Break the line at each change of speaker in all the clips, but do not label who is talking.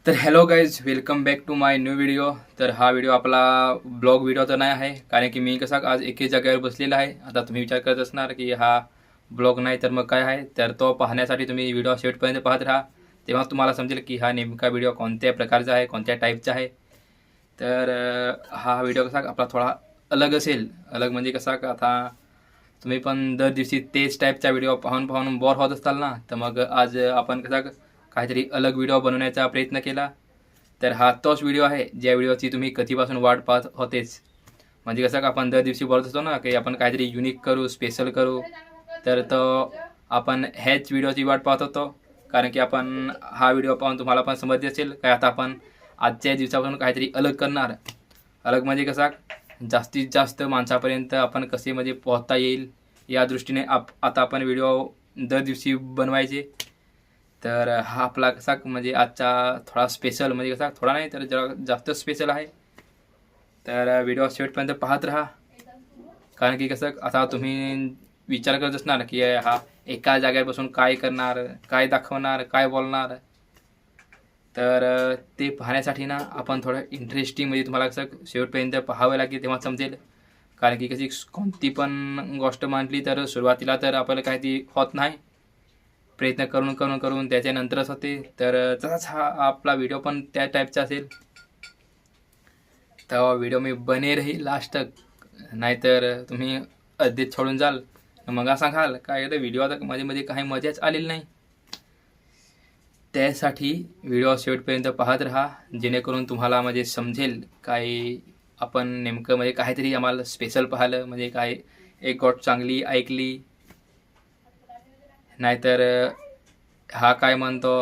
तर hello guys, welcome back to my new video. तर हा व्हिडिओ आपला ब्लॉग व्हिडिओ तर नाही आहे, कारण की मी कसा आज एके जागेवर बसलेला आहे. आता तुम्ही विचार करत असणार की हा ब्लॉग नाही तर मग काय आहे. तर तो पाहण्यासाठी तुम्ही व्हिडिओ शेवटपर्यंत पाहत राहा, तेव्हा तुम्हाला समजेल की हा नेमका व्हिडिओ कोणत्या प्रकारचा आहे, कोणत्या टाईपचा आहे. तर हा व्हिडिओ कसा आपला थोडा अलग असेल. अलग म्हणजे कसा का आता तुम्ही पण दर दिवशी तेच टाईपचा व्हिडिओ पाहून पाहून बोर होत असाल ना, तर मग आज आपण कसा काहीतरी अलग व्हिडिओ बनवण्याचा प्रयत्न केला. तर हा तोच व्हिडिओ आहे ज्या व्हिडिओची तुम्ही कधीपासून वाट पाहत होतेच. म्हणजे कसं का आपण दर दिवशी बोलत असतो ना की आपण काहीतरी युनिक करू, स्पेशल करू. तर तो आपण ह्याच व्हिडिओची वाट पाहत होतो, कारण की आपण हा व्हिडिओ पाहून तुम्हाला पण समजले असेल काय आता आपण आजच्या दिवसापासून काहीतरी अलग करणार. अलग म्हणजे कसा जास्तीत जास्त माणसापर्यंत आपण कसे म्हणजे पोहोचता येईल या दृष्टीने आता आपण व्हिडिओ दर दिवशी बनवायचे. तर हा आपला कसा म्हणजे आजचा थोडा स्पेशल म्हणजे कसा थोडा नाही तर जरा जास्त स्पेशल आहे. तर व्हिडिओ शेवटपर्यंत पाहत राहा, कारण की कसं आता तुम्ही विचार करत असणार की हा एका जागेवर बसून काय करणार, काय दाखवणार, काय बोलणार. तर ते पाहण्यासाठी ना आपण थोडं इंटरेस्टिंग म्हणजे तुम्हाला कसं शेवटपर्यंत पाहावं लागेल, तेव्हा समजेल. कारण की कशी कोणती पण गोष्ट म्हटली तर सुरुवातीला तर आपल्याला काही ती होत नाही, प्रयत्न करून करून करून त्याच्यानंतरच होते. तर तसाच हा आपला व्हिडिओ पण त्या टाईपचा असेल. तर व्हिडिओ मी बने रही लास्ट तक, नाहीतर तुम्ही अर्धेच सोडून जाल. मग सांगाल काय व्हिडिओ आता मध्ये मध्ये काही मजाच आलेली नाही. त्यासाठी व्हिडिओ शेवटपर्यंत पाहत राहा, जेणेकरून तुम्हाला म्हणजे समजेल काय आपण नेमकं म्हणजे काहीतरी आम्हाला स्पेशल पाहिलं म्हणजे काय एक गोष्ट चांगली ऐकली. नाहीतर हा काय म्हणतो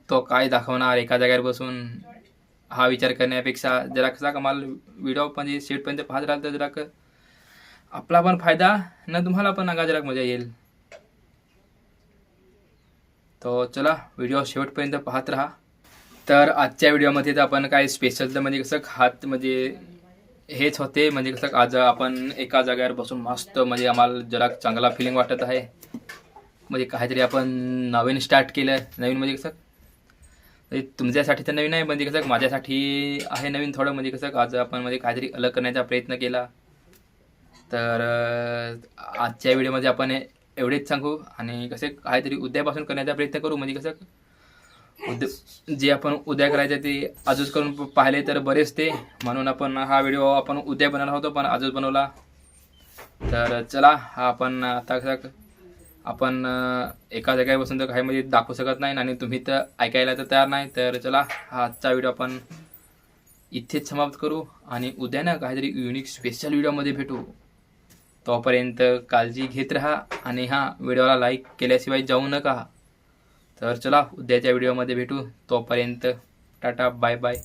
तो काय दाखवणार एका जागेवर बसून, हा विचार करण्यापेक्षा जरा कसा कमाल व्हिडिओ म्हणजे शेवटपर्यंत पाहत राहाल तर जरा आपला पण फायदा ना, तुम्हाला पण नका जरा मजा येईल. तो चला व्हिडिओ शेवटपर्यंत पाहत राहा. तर आजच्या व्हिडिओमध्ये तर आपण काय स्पेशल तर म्हणजे कसं हात म्हणजे हेच होते. म्हणजे कसं आज आपण एका जागेवर बसून मस्त म्हणजे आम्हाला जरा चांगला फिलिंग वाटत आहे. म्हणजे काहीतरी आपण नवीन स्टार्ट केलं. नवीन म्हणजे कसं तुमच्यासाठी तर नवीन आहे, म्हणजे कसं माझ्यासाठी आहे नवीन थोडं. म्हणजे कसं आज आपण म्हणजे काहीतरी अलग करण्याचा प्रयत्न केला. तर आजच्या व्हिडिओमध्ये आपण एवढेच सांगू, आणि कसे काहीतरी उद्यापासून करण्याचा प्रयत्न करू. म्हणजे कसं जे आपण उद्या करायचं ते आजच करून पाहिले तर बरेच ते, म्हणून आपण हा व्हिडिओ आपण उद्या बनवला होतो पण आजच बनवला. तर चला हा आपण आता कसं आपण एका जागेवर बसून तर काही म्हणजे दाखवू शकत नाही, आणि तुम्ही तर ऐकायला तर तयार नाही. तर चला हा आजचा व्हिडिओ आपण इथेच समाप्त करू, आणि उद्या ना काहीतरी युनिक स्पेशल व्हिडिओमध्ये भेटू. तोपर्यंत काळजी घेत राहा, आणि हा व्हिडिओला लाईक केल्याशिवाय जाऊ नका. तर चला उद्याच्या व्हिडिओमध्ये भेटू. तोपर्यंत टाटा, बाय बाय.